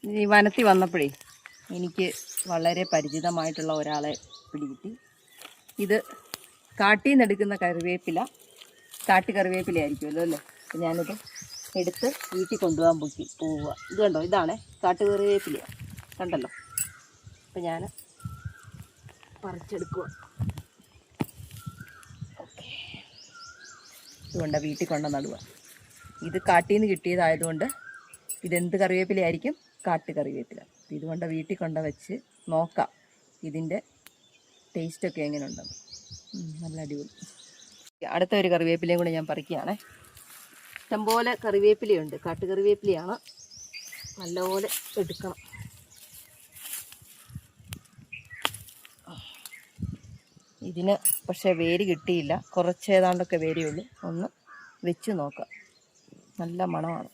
ഈ വനത്തിൽ വന്നപ്പോഴേ എനിക്ക് വളരെ പരിചിതമായിട്ടുള്ള ഒരാളെ പിടികിട്ടി. ഇത് കാട്ടിൽ നിന്ന് എടുക്കുന്ന കറിവേപ്പില, കാട്ടുകറിവേപ്പിലയായിരിക്കുമല്ലോ അല്ലേ. അപ്പം ഞാനിത് എടുത്ത് വീട്ടിൽ കൊണ്ടുപോകാൻ പോവുക. ഇത് കണ്ടോ, ഇതാണ് കാട്ടുകറിവേപ്പിലയാണ്, കണ്ടല്ലോ. അപ്പം ഞാൻ പറിച്ചെടുക്കുക. ഓക്കെ, ഇതുകൊണ്ട് വീട്ടിൽ കൊണ്ടു നടുക. ഇത് കാട്ടിൽ നിന്ന് കിട്ടിയതായതുകൊണ്ട് ഇതെന്ത് കറിവേപ്പിലയായിരിക്കും? കാട്ടുകറിവേപ്പില. ഇതുകൊണ്ട് വീട്ടിൽ കൊണ്ട വെച്ച് നോക്കാം ഇതിൻ്റെ ടേസ്റ്റൊക്കെ എങ്ങനെ ഉണ്ടെന്ന്. നല്ല അടിപൊളി. അടുത്ത ഒരു കറിവേപ്പിലയും കൂടെ ഞാൻ പറിക്കുകയാണേ. ഇഷ്ടംപോലെ കറിവേപ്പിലയുണ്ട്, കാട്ടുകറിവേപ്പിലയാണ്. നല്ലപോലെ എടുക്കണം. ഇതിന് പക്ഷേ വേര് കിട്ടിയില്ല, കുറച്ച് ഏതാണ്ടൊക്കെ വേരേ ഉള്ളൂ. ഒന്ന് വെച്ച് നോക്കാം. നല്ല മണമാണ്.